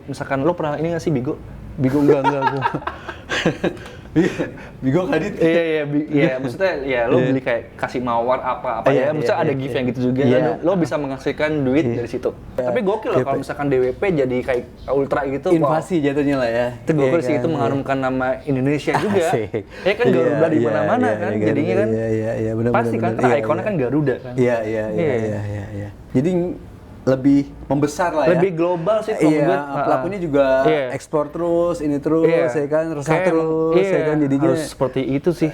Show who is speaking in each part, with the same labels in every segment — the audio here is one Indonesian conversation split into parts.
Speaker 1: misalkan lo pernah ini nggak sih Bigo?
Speaker 2: Bigo enggak gua. Bigo Kadit.
Speaker 1: Iya, maksudnya ya lo beli kayak kasih mawar apa ya, maksudnya ada gift yang gitu juga, dan lo bisa menghasilkan duit dari situ. Tapi gokil loh kalau misalkan DWP jadi kayak ultra gitu.
Speaker 2: Invasi jatuhnya lah ya.
Speaker 1: Itu gokil sih, itu mengharumkan nama Indonesia juga. Ya kan Garuda di mana-mana kan, jadinya kan.
Speaker 2: Iya benar.
Speaker 1: Pasti kan, ikonnya kan Garuda kan.
Speaker 2: Iya. Jadi lebih membesar lah ya.
Speaker 1: Lebih global sih kalau gue.
Speaker 2: Pelakunya juga ekspor terus, ini terus, ya kan, resah terus, ya kan, jadinya
Speaker 1: harus seperti itu sih,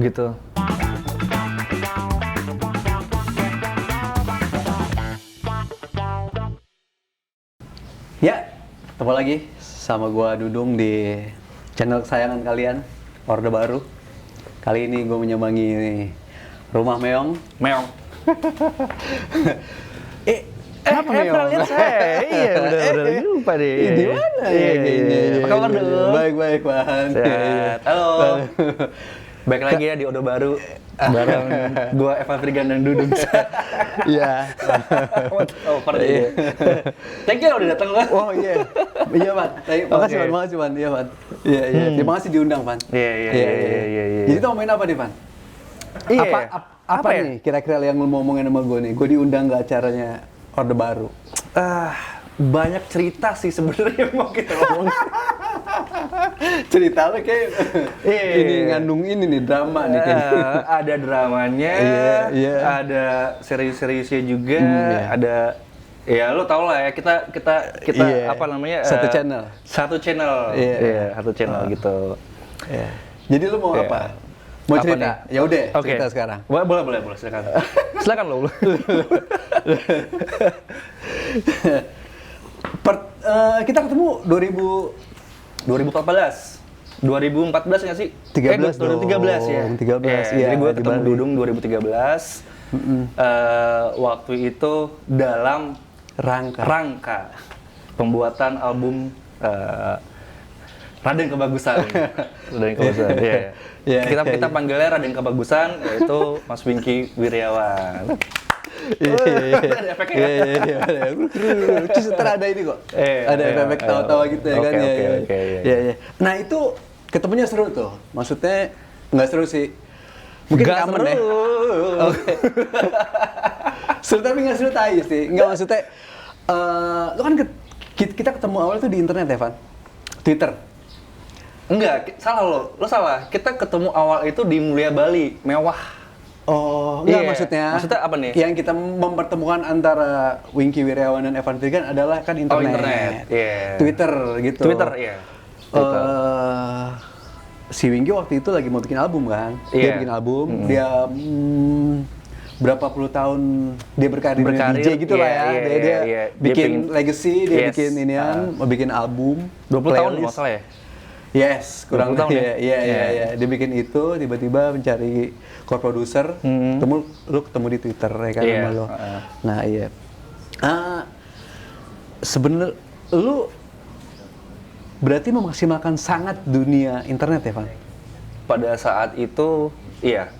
Speaker 1: gitu.
Speaker 2: Ya, ketemu lagi sama gua Dudung di channel kesayangan kalian, Orde Baru. Kali ini gua menyambangi rumah Meong.
Speaker 1: Kenapa pernah lihat saya? Iya, udah lupa deh.
Speaker 2: Di mana ya kayaknya?
Speaker 1: Apa kabar dong?
Speaker 2: Baik, Pan.
Speaker 1: Sehat. Halo. Baik lagi ya di Orde Baru. Bareng gua Evan Frigan dan Dudung.
Speaker 2: Iya.
Speaker 1: Oh, pardon. Thank you udah datang lo.
Speaker 2: Oh iya. Iya, Pan. Makasih, Pan. Iya, Pan. Iya. Terima kasih diundang, Pan.
Speaker 1: Iya.
Speaker 2: Jadi kita mau main apa nih, Pan? Apa nih kira-kira yang lu mau ngomongin sama gue nih? Gue diundang ke acaranya Orde Baru.
Speaker 1: Banyak cerita sih sebenarnya mau kita ngomong.
Speaker 2: Cerita lu kayak ini ngandung ini nih drama nih kayaknya.
Speaker 1: Ada dramanya, ada serius-seriusnya juga, ada ya lo tau lah ya kita apa namanya
Speaker 2: satu channel.
Speaker 1: Satu channel gitu.
Speaker 2: Jadi lu mau apa? Mau cerita? Ya udah, cerita sekarang.
Speaker 1: Boleh silakan. Silakan lo.
Speaker 2: Kita ketemu 2014
Speaker 1: nggak sih?
Speaker 2: 13 dong.
Speaker 1: 2013 ya.
Speaker 2: 13
Speaker 1: Jadi gue ketemu Dudung 2013. Waktu itu dalam rangka pembuatan album Raden Kebagusan. Kita panggilnya Raden Kebagusan, yaitu Mas Wingky Wiryawan.
Speaker 2: Ada efeknya ya? Terus ada ini kok. Ada efek tawa-tawa gitu ya kan? Iya. Nah itu ketemunya seru tuh. Maksudnya nggak seru sih. Mungkin kamen deh. Seru tapi nggak seru tai sih. Nggak maksudnya. Lo kan kita ketemu awal tuh di internet ya, Van? Twitter.
Speaker 1: Enggak, salah lo salah. Kita ketemu awal itu di Mulia Bali, mewah.
Speaker 2: Oh, enggak maksudnya
Speaker 1: apa nih?
Speaker 2: Yang kita mempertemukan antara Wingky Wiryawan dan Evan Frigan adalah kan internet. Twitter gitu.
Speaker 1: Twitter, iya.
Speaker 2: Si Wingky waktu itu lagi mau bikin album kan? Dia bikin album, dia berapa puluh tahun dia berkarir di DJ gitu lah ya. Dia bikin legacy, dia bikin inian, mau bikin album.
Speaker 1: 20 tahun nggak salah ya?
Speaker 2: Yes, kurang lebih ya. Dia bikin itu, tiba-tiba mencari core producer, ketemu di Twitter ya kan sama lo. Nah iya. Sebenarnya lu berarti memaksimalkan sangat dunia internet ya, Van?
Speaker 1: Pada saat itu, iya.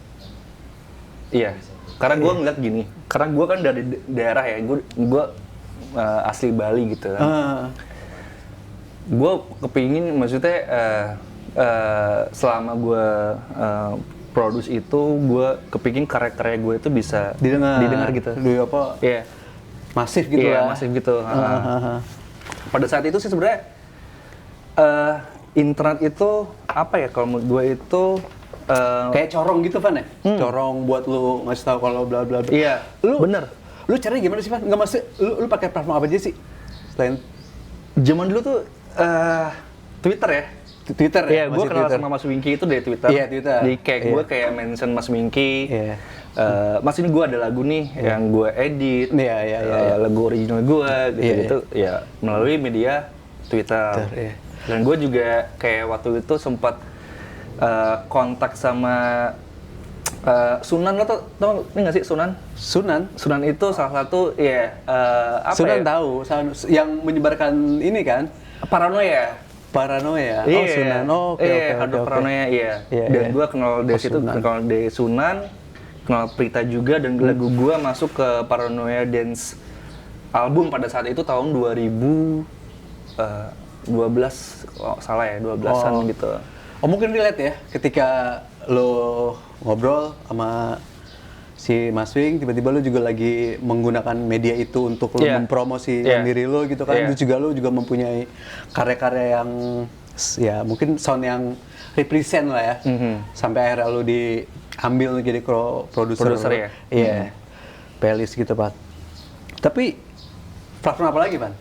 Speaker 1: Karena gue ngeliat gini, karena gue kan dari daerah ya, gue asli Bali gitu kan. Gue kepingin, maksudnya selama gue produce itu, gue kepingin karya-karya gue itu bisa didengar gitu.
Speaker 2: Masif gitu lah.
Speaker 1: Masif gitu. Pada saat itu sih sebenarnya internet itu apa ya, kalau menurut gue itu
Speaker 2: kayak corong gitu, Van ya? Corong buat lu ngasih tahu kalau bla bla bla.
Speaker 1: Iya, bener.
Speaker 2: Lu caranya gimana sih, Van? Nggak maksud, lu pakai platform apa aja sih? Selain
Speaker 1: zaman dulu tuh Twitter ya.
Speaker 2: Twitter ya?
Speaker 1: Iya, gue kenal sama Mas Wingky itu dari Twitter.
Speaker 2: Iya, Twitter.
Speaker 1: Di kayak gue kayak mention Mas Wingky. Mas ini gue ada lagu nih yang gue edit. Lagu original gue gitu-gitu. Ya, melalui media Twitter. Dan gue juga kayak waktu itu sempat kontak sama Sunan, lo tau ini nggak sih Sunan? Sunan itu salah satu
Speaker 2: Sunan tahu, yang menyebarkan ini kan?
Speaker 1: Paranoia.
Speaker 2: Sunan. Oke.
Speaker 1: Paranoia, iya. Dan gue kenal dari situ, kenal dari Sunan, kenal Prita juga, dan lagu gue masuk ke Paranoia Dance album pada saat itu tahun 2000 12 kalau salah ya, 12-an gitu.
Speaker 2: Oh mungkin relate ya, ketika lo ngobrol sama si Mas Wing, tiba-tiba lo juga lagi menggunakan media itu untuk lo mempromosikan diri lo gitu kan. Terus juga lo juga mempunyai karya-karya yang ya mungkin sound yang represent lah ya. Sampai akhirnya lo diambil jadi produser
Speaker 1: ya?
Speaker 2: Iya, playlist gitu Pak. Tapi platform apa lagi Pak?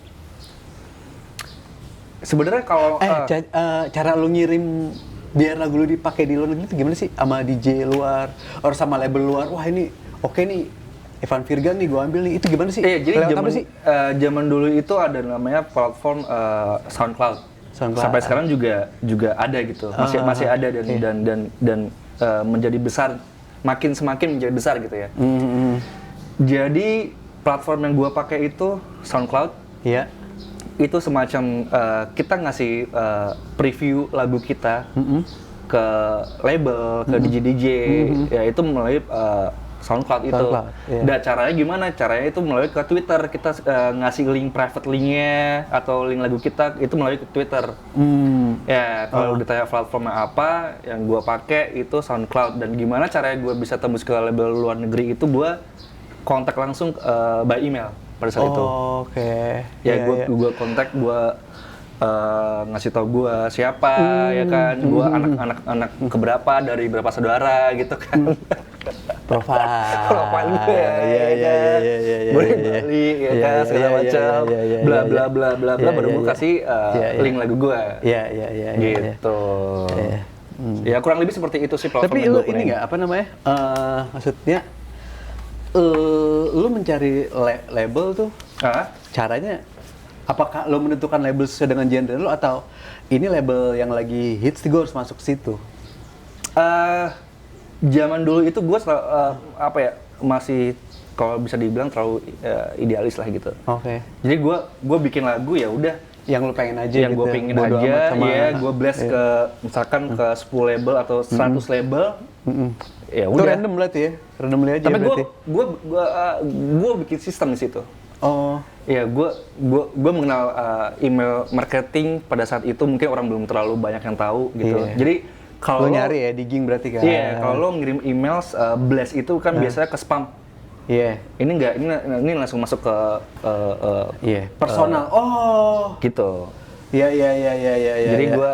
Speaker 1: Sebenarnya kalau
Speaker 2: cara lu ngirim biar lagu lu dipakai di luar negeri itu gimana sih? Sama DJ luar, atau sama label luar? Wah ini oke nih, Evan Virgan nih gua ambil nih. Itu gimana sih?
Speaker 1: Jadi zaman dulu itu ada namanya platform SoundCloud. Sampai sekarang juga ada gitu. Masih ada dan menjadi besar, semakin menjadi besar gitu ya. Jadi platform yang gua pakai itu SoundCloud.
Speaker 2: Iya.
Speaker 1: Itu semacam kita ngasih preview lagu kita ke label, ke DJ-DJ, ya itu melalui SoundCloud itu. Dan caranya gimana? Caranya itu melalui ke Twitter, kita ngasih link private linknya atau link lagu kita itu melalui ke Twitter. Ya kalau ditanya platformnya apa, yang gua pakai itu SoundCloud. Dan gimana caranya gua bisa tembus ke label luar negeri itu gua kontak langsung by email. Pada saat itu. Ya gue kontak, gue ngasih tau gue siapa ya kan, gue anak keberapa dari berapa saudara gitu kan. Profil gue ya, boleh Bali ya kan, segala macam, bla bla bla bla bla, baru gue kasih link lagu gue. Gitu. Ya kurang lebih seperti itu sih platform.
Speaker 2: Tapi lu ini nggak apa namanya? Maksudnya lu mencari label tuh, caranya apakah lu menentukan label sesuai dengan genre lu atau ini label yang lagi hits gue harus masuk situ?
Speaker 1: Zaman dulu itu gue masih kalau bisa dibilang terlalu idealis lah gitu. Jadi gue bikin lagu ya udah
Speaker 2: yang lu pengen aja,
Speaker 1: yang gue pengen aja, ya gue blast ke misalkan ke 10 label atau 100 label. Ya udah.
Speaker 2: Itu random berarti ya? Randomly aja.
Speaker 1: Tapi gue bikin sistem di situ. Ya gue mengenal email marketing pada saat itu, mungkin orang belum terlalu banyak yang tahu gitu. Jadi kalau
Speaker 2: lo nyari ya, digging berarti kan?
Speaker 1: Iya, kalau lo ngirim email blast itu kan biasanya ke spam. Ini enggak, ini langsung masuk ke
Speaker 2: personal.
Speaker 1: Gitu.
Speaker 2: Iya.
Speaker 1: Jadi gue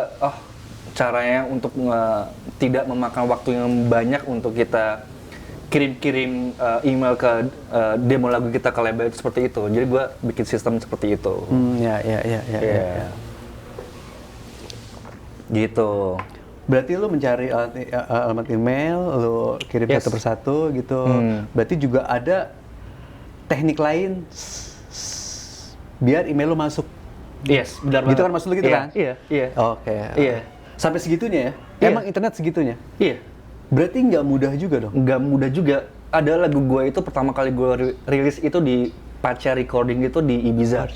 Speaker 1: caranya untuk tidak memakan waktu yang banyak untuk kita kirim email ke demo lagu kita ke label itu seperti itu. Jadi gue bikin sistem seperti itu.
Speaker 2: Iya.
Speaker 1: Gitu.
Speaker 2: Berarti lu mencari alamat email, lu kirim satu persatu gitu. Berarti juga ada teknik lain biar email lu masuk.
Speaker 1: Yes, benar banget.
Speaker 2: Gitu kan maksud lu gitu kan?
Speaker 1: Iya.
Speaker 2: Iya. Sampai segitunya ya? Emang internet segitunya?
Speaker 1: Iya.
Speaker 2: Berarti nggak mudah juga dong?
Speaker 1: Nggak mudah juga. Ada lagu gue itu pertama kali gue rilis itu di Pacha Recording itu di Ibiza.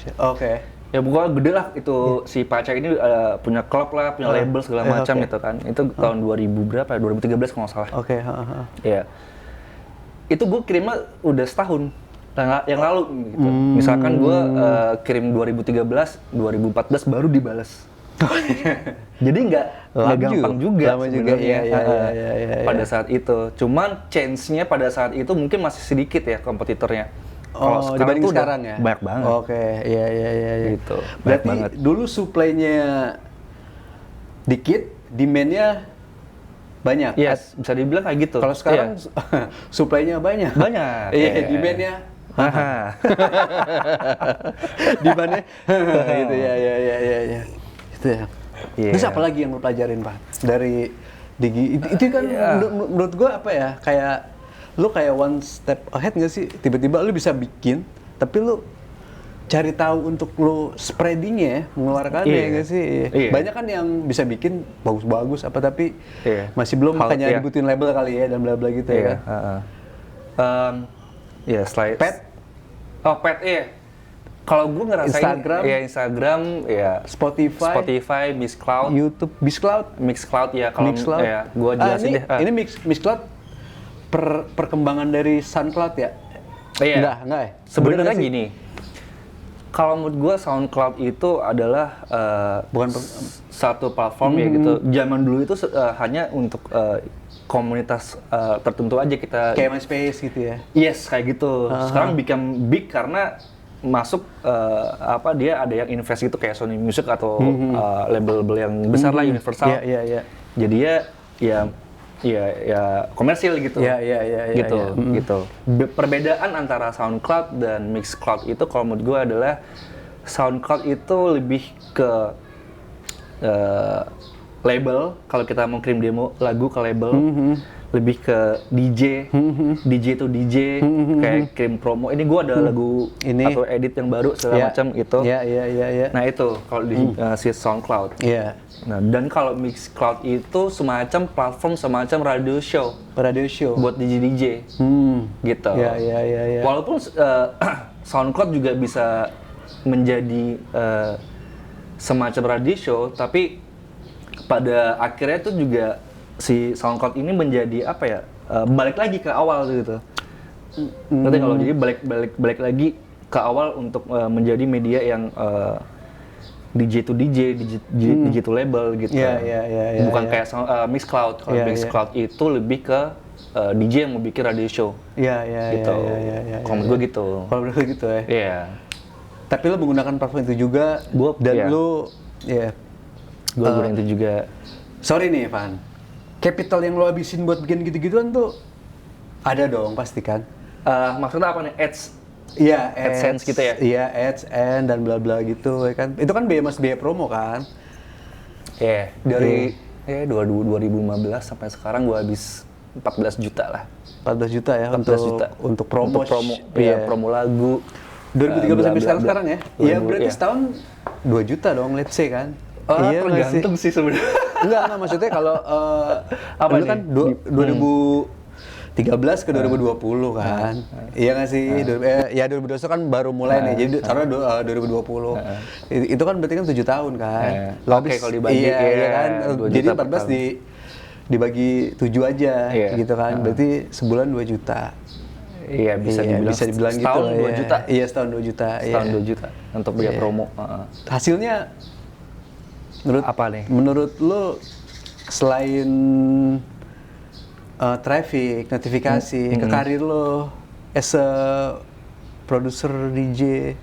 Speaker 1: Ya pokoknya gede lah itu si Pacha ini punya klub lah, punya label segala macam gitu kan. Itu tahun 2000 berapa? 2013 kalau nggak salah. Iya. Itu gue kirimnya udah setahun yang lalu gitu. Misalkan gue kirim 2013, 2014 baru dibalas. Jadi nggak gampang juga sebenarnya pada saat itu. Cuman chance-nya pada saat itu mungkin masih sedikit ya kompetitornya.
Speaker 2: Kalau sekarang tuh sekarang ya?
Speaker 1: Banyak banget.
Speaker 2: Iya.
Speaker 1: Gitu.
Speaker 2: Berarti banget. Dulu supply-nya dikit, demand-nya banyak.
Speaker 1: Yes, bisa dibilang kayak gitu.
Speaker 2: Kalau sekarang supply-nya banyak. Iya, demand-nya demand-nya gitu ya. Itu ya. Terus apa lagi yang lo pelajarin Pak dari Digi? Itu kan menurut gua apa ya, kayak lu kayak one step ahead nggak sih? Tiba-tiba lu bisa bikin, tapi lu cari tahu untuk lu spreading ya, mengeluarkannya nggak sih? Banyak kan yang bisa bikin bagus-bagus apa tapi masih belum, makanya dibutuhin label kali ya dan bla bla gitu ya kan?
Speaker 1: Slide. Pet kalau gue ngerasain Instagram ya Spotify, Mixcloud,
Speaker 2: YouTube,
Speaker 1: Mixcloud ya kalau ya gue jelasin deh.
Speaker 2: Ini Mixcloud perkembangan dari SoundCloud ya?
Speaker 1: Enggak ya. Sebenarnya gini. Kalau menurut gue SoundCloud itu adalah bukan satu platform ya gitu. Zaman dulu itu hanya untuk komunitas tertentu aja kita.
Speaker 2: Kayak MySpace gitu ya?
Speaker 1: Yes, kayak gitu. Sekarang become big karena masuk dia ada yang invest gitu kayak Sony Music atau label-label yang besar lah, Universal.
Speaker 2: Iya.
Speaker 1: Jadi ya komersil gitu. Gitu. Perbedaan antara SoundCloud dan Mixcloud itu kalau menurut gue adalah SoundCloud itu lebih ke label. Kalau kita mau kirim demo lagu ke label, lebih ke DJ. DJ itu DJ kayak kirim promo. Ini gue ada lagu ini atau edit yang baru segala macam gitu.
Speaker 2: Iya.
Speaker 1: Nah itu kalau di si SoundCloud.
Speaker 2: Iya.
Speaker 1: Nah, dan kalau Mixcloud itu semacam platform semacam radio show buat DJ gitu.
Speaker 2: Iya.
Speaker 1: Walaupun SoundCloud juga bisa menjadi semacam radio show, tapi pada akhirnya itu juga si SoundCloud ini menjadi balik lagi ke awal gitu. Nanti kalau jadi balik lagi ke awal untuk menjadi media yang DJ to DJ to label gitu.
Speaker 2: Iya.
Speaker 1: Bukan kayak Mixcloud. Kalau Mixcloud itu lebih ke DJ yang mau bikin radio show.
Speaker 2: Iya.
Speaker 1: Gitu. Kalau menurut gue gitu.
Speaker 2: Kalau menurut gue gitu ya.
Speaker 1: Iya.
Speaker 2: Tapi lo menggunakan platform itu juga, lo,
Speaker 1: gue gunain itu juga.
Speaker 2: Sorry nih, Van. Capital yang lo habisin buat bikin gitu-gituan tuh ada dong pasti kan?
Speaker 1: Maksudnya apa nih? Ads?
Speaker 2: Iya,
Speaker 1: AdSense gitu ya?
Speaker 2: Iya, ads, dan bla bla gitu ya kan. Itu kan biaya promo kan?
Speaker 1: Iya, dari 2015 sampai sekarang gue habis 14 juta lah.
Speaker 2: 14 juta ya
Speaker 1: 14 juta.
Speaker 2: Untuk promo.
Speaker 1: Iya, promo lagu.
Speaker 2: 2013 sampai sekarang ya? Iya, berarti setahun 2 juta dong, let's say kan?
Speaker 1: Iya, tergantung sih sebenarnya.
Speaker 2: Enggak, maksudnya kalau itu kan 2013 ke 2020 kan. Iya nggak sih? 2021 kan baru mulai nih. Jadi karena 2020. Itu kan berarti kan 7 tahun kan.
Speaker 1: Oke, kalau dibagi
Speaker 2: iya kan. Jadi 14 dibagi 7 aja gitu kan. Berarti sebulan 2 juta.
Speaker 1: Iya, bisa dibilang gitu. Setahun 2 juta.
Speaker 2: Iya, setahun 2 juta.
Speaker 1: Setahun 2 juta untuk biaya promo.
Speaker 2: Hasilnya menurut lo selain traffic, notifikasi ke karir lo as a producer DJ?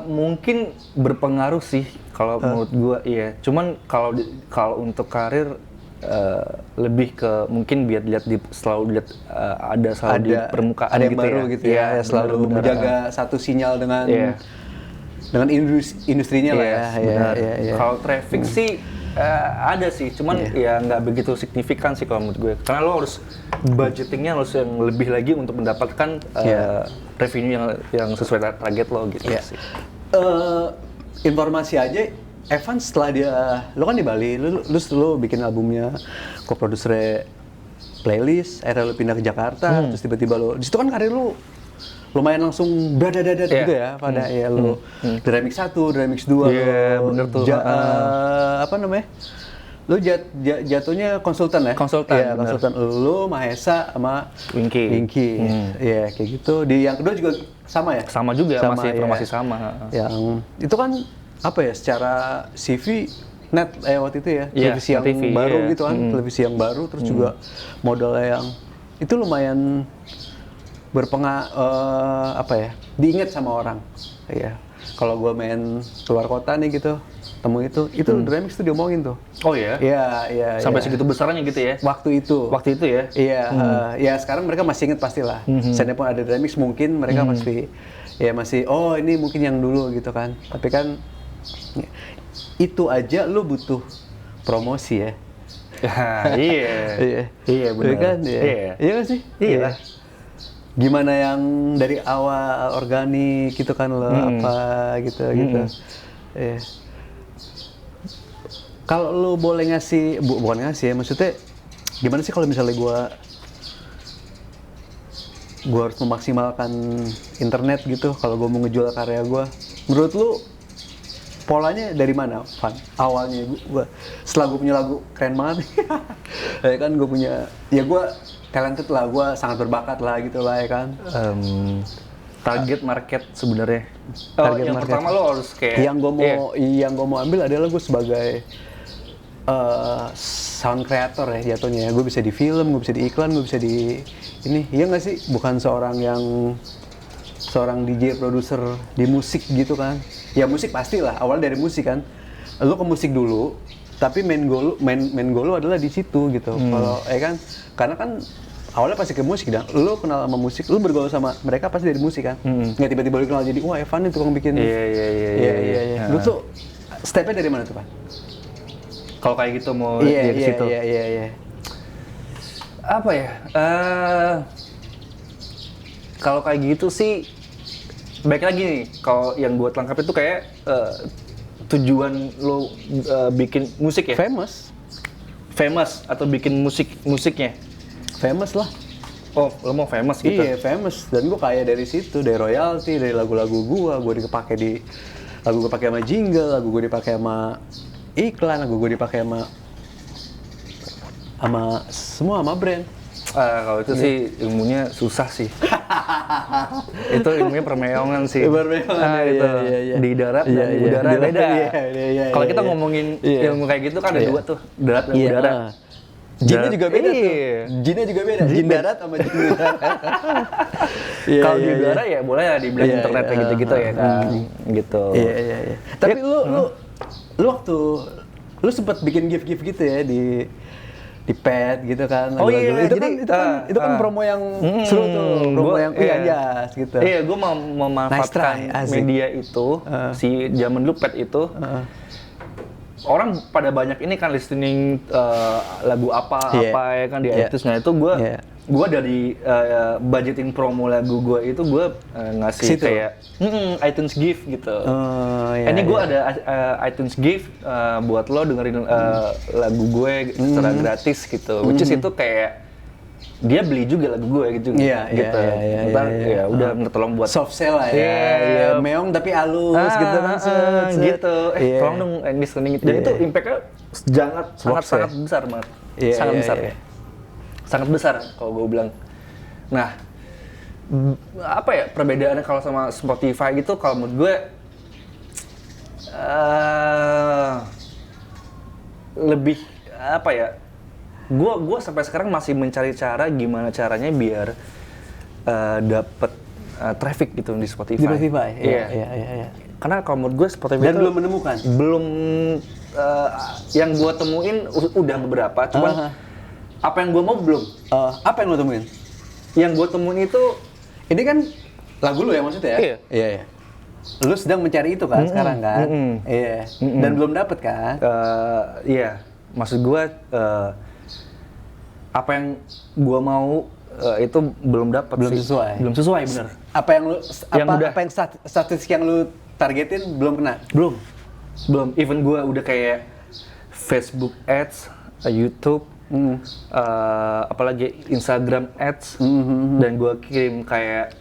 Speaker 1: Mungkin berpengaruh sih kalau menurut gua, iya. Cuman kalau untuk karir lebih ke mungkin biar selalu lihat selalu di permukaan
Speaker 2: ada yang
Speaker 1: gitu
Speaker 2: baru
Speaker 1: ya.
Speaker 2: gitu ya, selalu menjaga satu sinyal dengan industrinya lah ya.
Speaker 1: Kalau traffic sih ada sih, cuman ya nggak begitu signifikan sih kalau menurut gue. Karena lo harus budgetingnya harus yang lebih lagi untuk mendapatkan revenue yang sesuai target lo gitu sih.
Speaker 2: Informasi aja, Evan setelah lo kan di Bali, lo bikin albumnya, co-produser Playlist, akhirnya lo pindah ke Jakarta, terus tiba-tiba lo, di situ kan karir lo lumayan langsung berada-dada gitu ya, pada lo Remix 1, Remix 2,
Speaker 1: bener tuh.
Speaker 2: Apa namanya? Lo jatuhnya konsultan ya?
Speaker 1: Konsultan,
Speaker 2: konsultan. Lo, Mahesa, sama Winky. Iya, kayak gitu. Di yang kedua juga sama ya?
Speaker 1: Sama juga, masih sama.
Speaker 2: Yang itu kan apa ya, secara CV net waktu itu ya, televisi yang baru gitu kan, televisi yang baru, terus juga modalnya yang itu lumayan diingat sama orang. Iya. Kalau gue main keluar kota nih gitu, temu itu Remix tuh diomongin tuh.
Speaker 1: Oh ya?
Speaker 2: Iya.
Speaker 1: Sampai segitu besarnya gitu ya?
Speaker 2: Waktu itu ya? Iya. Ya sekarang mereka masih ingat pastilah. Seandainya pun ada Remix mungkin mereka masih oh ini mungkin yang dulu gitu kan. Tapi kan itu aja lu butuh promosi ya.
Speaker 1: Iya benar.
Speaker 2: Kan? Iya nggak sih?
Speaker 1: Iya.
Speaker 2: Gimana yang dari awal organik gitu kan lo apa gitu. Iya. Kalau lo boleh bukan ngasih ya, maksudnya gimana sih kalau misalnya gue harus memaksimalkan internet gitu kalau gue mau ngejual karya gue, menurut lo polanya dari mana, Van? Awalnya gue setelah gue punya lagu keren banget ya kan, gue punya gue talented lah, gue sangat berbakat lah gitu lah ya kan.
Speaker 1: target market sebenarnya.
Speaker 2: Target
Speaker 1: yang
Speaker 2: market.
Speaker 1: pertama lo harus kayak
Speaker 2: yang gue mau ambil adalah gue sebagai sound creator ya jatuhnya ya. Gue bisa di film, gue bisa di iklan, gue bisa di ini. Iya nggak sih? Bukan seorang DJ produser di musik gitu kan. Ya musik pastilah, awal dari musik kan. Lu ke musik dulu, tapi main goal lu adalah di situ gitu. Kalau kan karena kan awalnya pasti ke musik dan lu kenal sama musik, lu bergaul sama mereka pasti dari musik kan. Nggak tiba-tiba lu kenal jadi wah Evan nih tukang bikin. Iya. Lu tuh stepnya dari mana tuh, Pak?
Speaker 1: Kalau kayak gitu mau dari situ.
Speaker 2: Iya.
Speaker 1: Apa ya? Kalau kayak gitu sih, baik lagi nih. Kalau yang gue tangkap itu kayak tujuan lo bikin musik ya? Famous atau bikin musiknya?
Speaker 2: Famous lah.
Speaker 1: Oh, lo mau famous gitu?
Speaker 2: Iya, famous. Dan gue kaya dari situ, dari royalti, dari lagu-lagu gue dipakai di lagu gue pakai sama jingle, lagu gue dipakai sama iklan, lagu gue dipakai sama semua brand.
Speaker 1: Kalau itu sih ilmunya susah sih. Itu ilmunya permeongan sih.
Speaker 2: Itu.
Speaker 1: Iya. Di darat dan di udara beda. Kalau kita ngomongin ilmu kayak gitu kan ada dua tuh, darat dan udara.
Speaker 2: Jinnya juga beda tuh. Jinnya juga beda. Jin darat sama jin udara.
Speaker 1: Kalau di udara ya boleh ya dibilang internet kayak gitu-gitu ya kan. Gitu.
Speaker 2: Iya. Tapi lu waktu lu sempat bikin gift gitu ya di pet gitu kan.
Speaker 1: Oh iya,
Speaker 2: itu kan promo yang seru tuh, promo yang jas gitu.
Speaker 1: Iya, gue mau memanfaatkan media itu, si zaman dulu pet itu. Orang pada banyak ini kan listening lagu apa ya kan di iTunes. Nah itu gue dari budgeting promo lagu gue itu gue ngasih situ. Kayak iTunes gift gitu. Ini gue ada iTunes gift buat lo dengerin lagu gue secara gratis gitu. Which is itu kayak dia beli juga lagu gue gitu.
Speaker 2: Iya.
Speaker 1: Ya udah minta tolong buat
Speaker 2: soft sell lah ya. Meong tapi halus gitu kan.
Speaker 1: Gitu. Tolong dong listening itu. Dan itu impact-nya sangat besar banget. Sangat besar ya. Sangat besar kalau gue bilang. Nah, apa ya perbedaannya kalau sama Spotify gitu? Kalau menurut gue lebih apa ya? Gue sampai sekarang masih mencari cara gimana caranya biar dapet traffic gitu di Spotify.
Speaker 2: Di Spotify, iya.
Speaker 1: Karena kalau menurut gue Spotify
Speaker 2: dan belum menemukan.
Speaker 1: Yang gue temuin udah beberapa, cuman apa yang gue mau belum.
Speaker 2: Apa yang lo temuin?
Speaker 1: Yang gue temuin itu,
Speaker 2: ini kan lagu lu ya maksudnya ya? Iya. Lu sedang mencari itu kan sekarang kan? Iya. Dan belum dapet kan?
Speaker 1: Iya. Maksud gue, apa yang gue mau itu belum dapat.
Speaker 2: Belum sesuai.
Speaker 1: Belum sesuai, bener.
Speaker 2: Apa yang statistik yang lu targetin belum kena?
Speaker 1: Belum. Even gue udah kayak Facebook Ads, YouTube, apalagi Instagram Ads, dan gue kirim kayak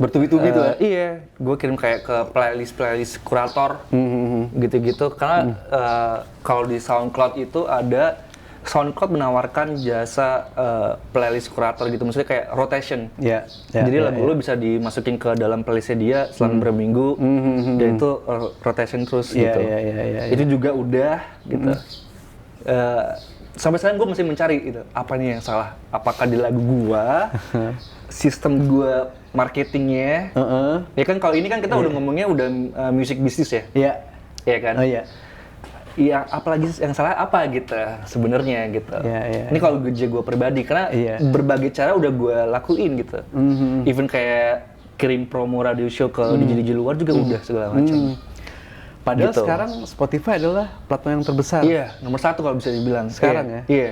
Speaker 2: bertubi-tubi tuh ya?
Speaker 1: Iya, gue kirim kayak ke playlist kurator, gitu-gitu. Karena kalau di SoundCloud itu ada SoundCloud menawarkan jasa playlist kurator gitu, maksudnya kayak rotation. Jadi lagu lo bisa dimasukin ke dalam playlistnya dia selama beberapa minggu, dan itu rotation terus gitu. Itu juga udah gitu. Sampai sekarang gue masih mencari gitu, apa nih yang salah? Apakah di lagu gua, sistem gua marketingnya? Ya kan kalau ini kan kita udah ngomongnya udah music business ya? Iya kan? Iya, apalagi yang salah apa gitu sebenarnya gitu. Ini kalau gue pribadi karena berbagai cara udah gue lakuin gitu. Even kayak kirim promo radio show ke DJ luar juga udah segala macam.
Speaker 2: Padahal gitu. Sekarang Spotify adalah platform yang terbesar.
Speaker 1: Iya, nomor 1 kalau bisa dibilang.
Speaker 2: Sekarang ya. Iya.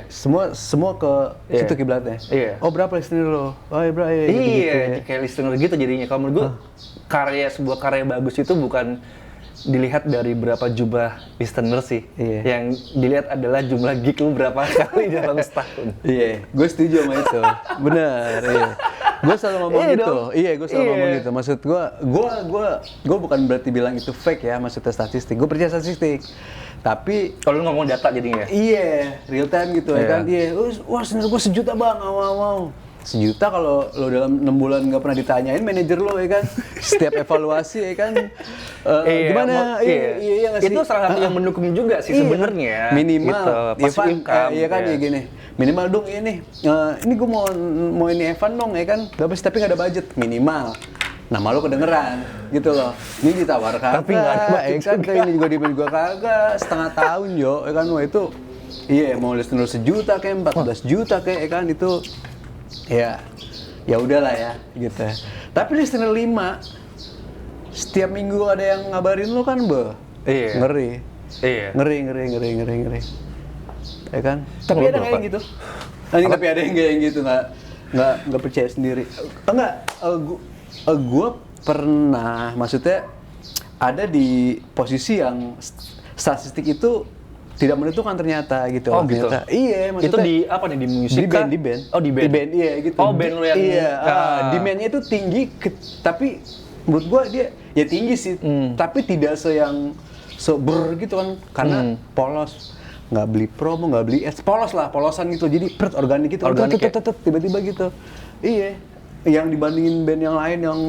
Speaker 2: Semua ke situ kiblatnya.
Speaker 1: Iya.
Speaker 2: Oh berapa listener lo? Oh berapa ya?
Speaker 1: Iya, kayak listener gitu jadinya. Kalau menurut gue sebuah karya bagus itu bukan dilihat dari berapa jumlah listener sih. Yang dilihat adalah jumlah gig lu berapa kali dalam setahun.
Speaker 2: Iya, gue setuju sama itu. Benar, iya. Gue selalu ngomong gitu. Gue selalu ngomong gitu. Maksud gue bukan berarti bilang itu fake ya, maksudnya statistik. Gue percaya statistik. Tapi
Speaker 1: kalau lu ngomong data jadinya.
Speaker 2: Iya, real time gitu ya kan. Iya, wah listener gue 1 juta bang, wow. sejuta kalau lo dalam 6 bulan nggak pernah ditanyain manajer lo ya kan, setiap evaluasi ya kan, gimana?
Speaker 1: Iya nggak sih? Itu salah satu yang mendukung juga sih sebenarnya.
Speaker 2: Minimal,
Speaker 1: gitu,
Speaker 2: iya kan ya gini. Minimal dong ini gue mau ini Evan dong ya kan, tapi nggak ada budget minimal. Nama lo kedengeran gitu loh. Ini ditawar kagak,
Speaker 1: tapi nggak ada budget
Speaker 2: kan ini juga di juga kagak, setengah tahun yo, ya kan, wah itu. Iya, mau listener 1 juta kayak 14 juta kayak ya kan itu. Ya udahlah ya gitu. Tapi listener 5 setiap minggu ada yang ngabarin lo kan,
Speaker 1: Iya.
Speaker 2: Ngeri.
Speaker 1: Iya.
Speaker 2: Ngeri. Ya kan? Tapi ada nggak yang gitu? Tapi ada yang kayak gitu, nggak percaya sendiri. Enggak, gue pernah, maksudnya ada di posisi yang statistik itu tidak menentukan ternyata gitu.
Speaker 1: Oh gitu.
Speaker 2: Iya, maksudnya.
Speaker 1: Itu di apa nih, di musik?
Speaker 2: Di band.
Speaker 1: Oh di band.
Speaker 2: Di band, iya gitu.
Speaker 1: Oh band lo yang.
Speaker 2: Iya. Demand-nya itu tinggi, tapi menurut gua dia ya tinggi sih, tapi tidak gitu kan, karena polos. Nggak beli promo, nggak beli ads, polosan gitu. Jadi organik gitu.
Speaker 1: Organik ya?
Speaker 2: Tiba-tiba gitu. Iya. Yang dibandingin band yang lain yang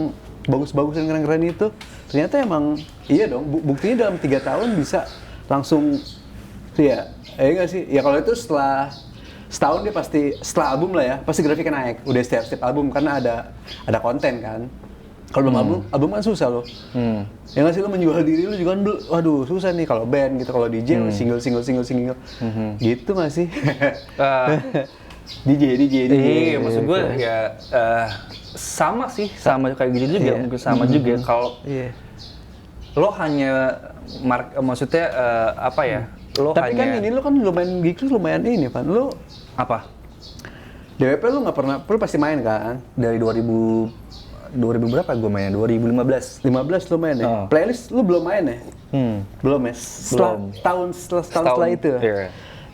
Speaker 2: bagus-bagus dan keren-keren itu, ternyata emang iya dong. Buktinya dalam 3 tahun bisa langsung. Iya nggak sih? Ya kalau itu setelah setahun dia pasti, setelah album lah ya, pasti grafiknya naik. Udah setiap album karena ada konten kan. Kalau belum album kan susah loh. Ya nggak sih, lo menjual diri lo juga kan, waduh susah nih kalau band gitu. Kalau DJ single. Gitu nggak sih? DJ.
Speaker 1: Iya, maksud gue ya sama sih, sama kayak gitu juga, mungkin sama juga. Kalau lo hanya maksudnya apa ya?
Speaker 2: Tapi kan ini lo kan lumayan geek, lumayan ini Pan. Lo
Speaker 1: apa?
Speaker 2: DWP lo nggak pernah, lo pasti main kan?
Speaker 1: Dari 2000 berapa gue main? 2015.
Speaker 2: 15 lo main ya? Playlist lo belum main ya? Belum ya? Setelah itu?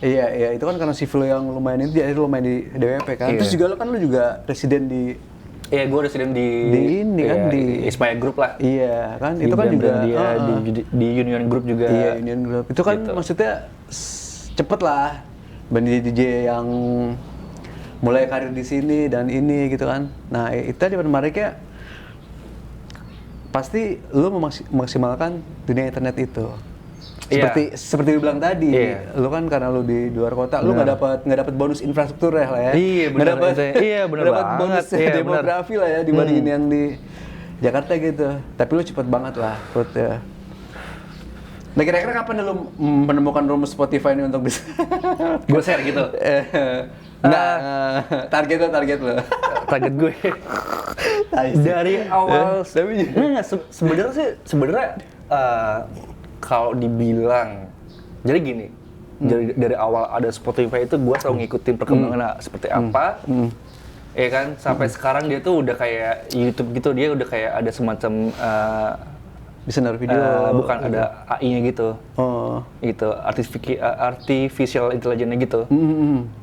Speaker 2: Iya, itu kan karena civil yang lo main itu, jadi lo main di DWP kan? Terus juga lo juga residen di...
Speaker 1: Iya, gue residen di
Speaker 2: ini kan, di
Speaker 1: Inspire Group lah.
Speaker 2: Iya kan, itu kan juga
Speaker 1: di Union Group juga.
Speaker 2: Iya, Union Group. Itu kan gitu. Maksudnya cepet lah, DJ yang mulai karir di sini dan ini gitu kan. Nah, itu di mereka pasti lo memaksimalkan dunia internet itu. Seperti lu bilang tadi, lu kan karena lu di luar kota, lu nggak dapat bonus infrastruktur ya lah ya.
Speaker 1: Iya benar. Benar
Speaker 2: dapat bonus demografi lah ya dibandingin yang di Jakarta gitu. Tapi lu cepet banget lah, ya. Nah kira-kira kapan lu menemukan rumus Spotify ini untuk bisa?
Speaker 1: Gue share gitu.
Speaker 2: Target lo.
Speaker 1: Target gue. Dari awal. Sebenarnya kalau dibilang, jadi gini, dari awal ada Spotify itu gue selalu ngikutin perkembangan seperti apa, ya kan, sampai sekarang dia tuh udah kayak YouTube gitu, dia udah kayak ada semacam
Speaker 2: listener video,
Speaker 1: bukan ada AI-nya gitu, gitu, artificial intelligence-nya gitu,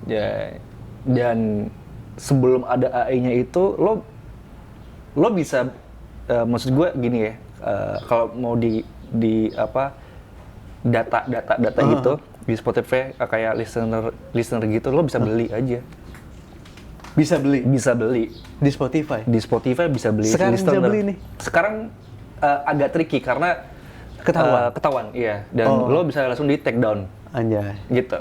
Speaker 1: ya, dan sebelum ada AI-nya itu, lo bisa, maksud gue gini ya, kalau mau di data gitu di Spotify kayak listener gitu, lo bisa beli aja.
Speaker 2: Bisa
Speaker 1: beli
Speaker 2: di Spotify
Speaker 1: bisa beli.
Speaker 2: Sekarang
Speaker 1: listener.
Speaker 2: bisa beli nih.
Speaker 1: Sekarang agak tricky karena ketahuan iya, dan lo bisa langsung di take down.
Speaker 2: Anjay.
Speaker 1: Gitu.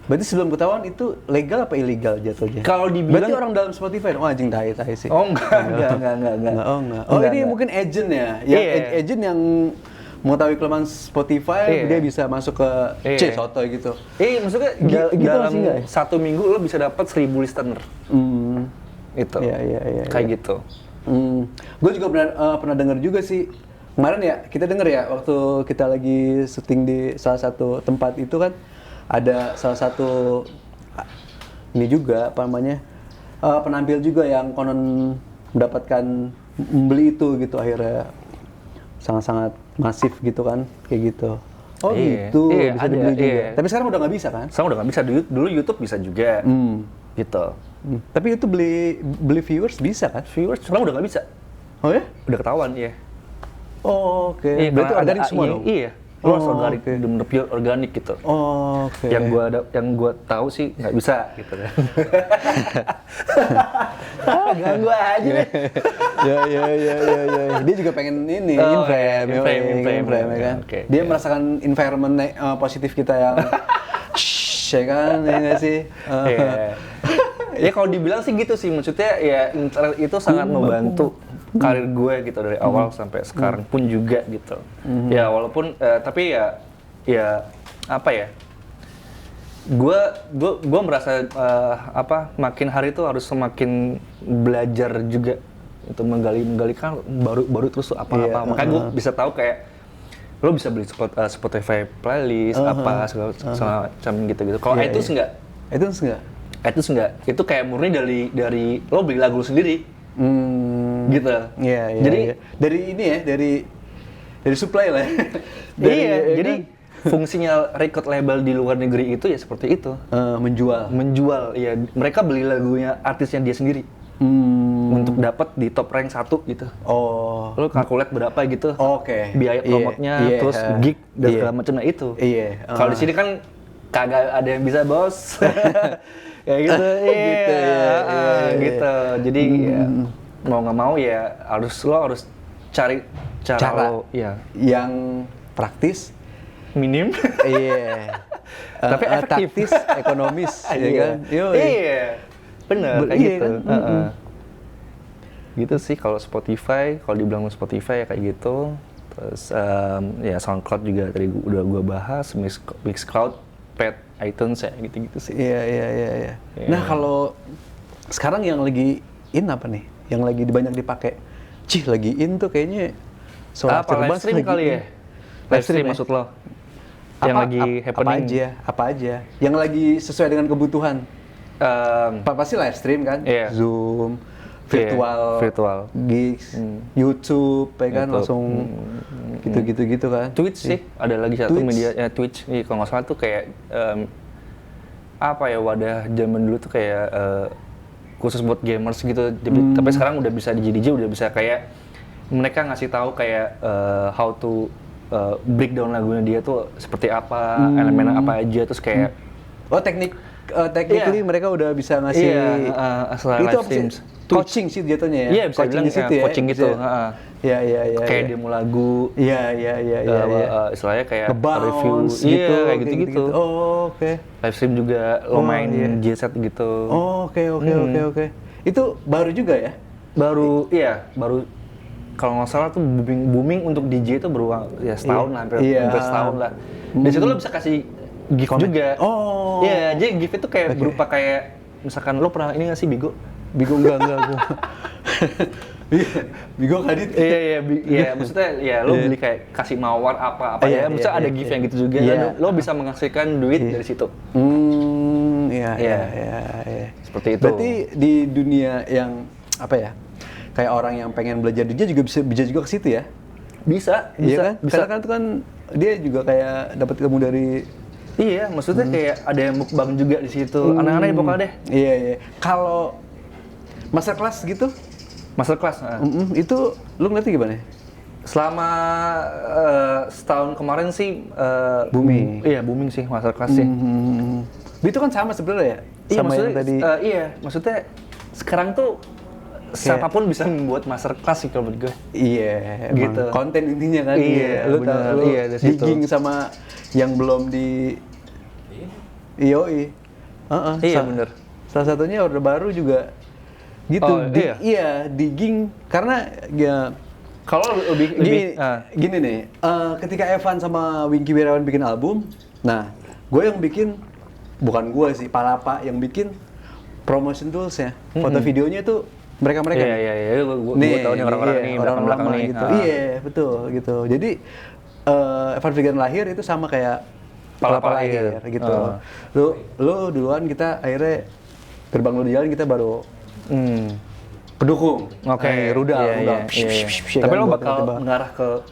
Speaker 2: Berarti sebelum ketahuan itu legal apa ilegal jatuhnya?
Speaker 1: Kalau dibilang,
Speaker 2: berarti orang dalam Spotify, anjing tahi sih.
Speaker 1: Enggak.
Speaker 2: Ini mungkin agent ya, agent yang mengetahui kelemahan Spotify, dia bisa masuk ke sotoy gitu.
Speaker 1: Maksudnya dalam 1 minggu lo bisa dapat 1.000 listener. Itu.
Speaker 2: Iya.
Speaker 1: Kayak gitu.
Speaker 2: Gue juga pernah dengar juga sih. Kemarin ya, kita denger ya waktu kita lagi syuting di salah satu tempat itu kan, ada salah satu ini juga penampil juga yang konon mendapatkan membeli itu gitu, akhirnya sangat-sangat masif gitu kan, kayak gitu. Gitu, bisa dibeli juga. Tapi sekarang udah nggak bisa kan?
Speaker 1: Sekarang udah nggak bisa, dulu YouTube bisa juga. Gitu.
Speaker 2: Tapi itu beli viewers bisa kan?
Speaker 1: Viewers sekarang udah nggak bisa.
Speaker 2: Oh ya?
Speaker 1: Udah ketahuan ya.
Speaker 2: Oke. Berarti organik semua dong?
Speaker 1: Iya. Lo harus organik, bener-bener pure organik gitu. Yang gua tahu sih nggak bisa gitu kan. Ganggu aja deh.
Speaker 2: Dia juga pengen ini inframe ya kan. Dia merasakan environment positif kita yang ya kan, ya nggak sih?
Speaker 1: Ya kalau dibilang sih gitu sih, maksudnya ya internet itu sangat membantu karir gue gitu dari awal sampai sekarang pun juga gitu. Ya walaupun tapi ya apa ya? Gue merasa makin hari itu harus semakin belajar juga untuk menggali kan baru terus apa. Makanya gue bisa tahu kayak lo bisa beli Spotify playlist segala macam gitu. Kalau iTunes enggak? iTunes enggak. Itu kayak murni dari lo beli lagu sendiri. Gitu.
Speaker 2: Jadi dari ini ya, dari supply lah.
Speaker 1: Jadi fungsinya record label di luar negeri itu ya seperti itu. Menjual, ya mereka beli lagunya artisnya dia sendiri. Untuk dapat di top rank 1 gitu. Lo kalkulate berapa gitu. Biaya promotnya, terus gig dan segala macam itu. Kalau di sini kan kagak ada yang bisa, bos. Kayak gitu. Gitu. Jadi ya, mau nggak mau ya lo harus cari cara lo
Speaker 2: yang praktis,
Speaker 1: minim.
Speaker 2: Tapi efektif, ekonomis, ya kan?
Speaker 1: Bener kayak gitu. Gitu sih kalau Spotify, kalau dibilang Spotify ya kayak gitu. Terus ya SoundCloud juga tadi udah gua bahas, Mixcloud, iTunes ya gitu-gitu sih.
Speaker 2: Iya. Nah kalau sekarang yang lagi in apa nih? Yang lagi banyak dipakai? Lagi in tuh kayaknya
Speaker 1: live stream kali ya? Live stream maksud lo? Yang lagi happening?
Speaker 2: Apa aja? Yang lagi sesuai dengan kebutuhan? Pasti live stream kan? Zoom, virtual gigs, YouTube, ya kan langsung gitu kan.
Speaker 1: Twitch sih, ada lagi satu media Twitch. Kalau nggak salah tuh kayak wadah zaman dulu tuh kayak khusus buat gamers gitu. Tapi sekarang udah bisa di DJ udah bisa kayak mereka ngasih tahu kayak how to breakdown lagunya dia tuh seperti apa, elemen apa aja, terus kayak
Speaker 2: technically mereka udah bisa ngasih itu
Speaker 1: live streams.
Speaker 2: Coaching sih jatuhnya ya.
Speaker 1: Iya, bisa bilang coaching gitu.
Speaker 2: Iya.
Speaker 1: Kayak demo lagu.
Speaker 2: Iya.
Speaker 1: Istilahnya kayak
Speaker 2: review
Speaker 1: gitu. Kayak gitu. Live stream juga lo main J-set gitu.
Speaker 2: Oke. Itu baru juga ya?
Speaker 1: Baru kalau nggak salah tuh booming untuk DJ itu berulang ya setahun lah, hampir setahun lah. Di situ lo bisa kasih gift juga. Iya, jadi gift itu kayak berupa kayak misalkan lo pernah ini nggak sih Bigo enggak gua.
Speaker 2: Bigo Kadit.
Speaker 1: Iya, maksudnya ya lo beli kayak kasih mawar apa ya, maksudnya ada gift yang gitu juga. Lo bisa menghasilkan duit dari situ.
Speaker 2: Iya.
Speaker 1: Seperti itu.
Speaker 2: Berarti di dunia yang apa ya? Kayak orang yang pengen belajar DJ juga bisa juga ke situ ya?
Speaker 1: Bisa.
Speaker 2: Kan? Karena kan itu kan dia juga kayak dapat ilmu dari.
Speaker 1: Iya, maksudnya kayak ada yang mukbang juga di situ. Anak-anak pokoknya deh.
Speaker 2: Iya. Kalau masterclass gitu?
Speaker 1: Masterclass.
Speaker 2: Itu lu ngeliatnya gimana?
Speaker 1: Selama setahun kemarin sih
Speaker 2: booming.
Speaker 1: Iya, booming sih masterclass sih.
Speaker 2: Itu kan sama sebenarnya ya?
Speaker 1: Iya,
Speaker 2: sama
Speaker 1: maksudnya
Speaker 2: yang tadi.
Speaker 1: Maksudnya sekarang tuh siapapun bisa membuat masterclass sih kalau menurut gue.
Speaker 2: Iya,
Speaker 1: gitu.
Speaker 2: Konten intinya kan.
Speaker 1: Iya,
Speaker 2: lu digging sama yang belum di IOI.
Speaker 1: Iya bener.
Speaker 2: Salah satunya order baru juga gitu. Digging karena ya
Speaker 1: kalau lebih
Speaker 2: gini nih, ketika Evan sama Wingky Wirawan bikin album, nah gue yang bikin, bukan gue sih, Palapa yang bikin promotion tools-nya, foto videonya tuh mereka.
Speaker 1: Iya, gue tahu nih orang-orang nih belakang nih.
Speaker 2: Gitu. Iya, betul gitu. Jadi Evan Vegan lahir itu sama kayak Palapa lahir gitu. Lu duluan, kita akhirnya gerbang lu di jalan, kita baru pendukung. Rudal.
Speaker 1: Tapi lo bakal mengarah ke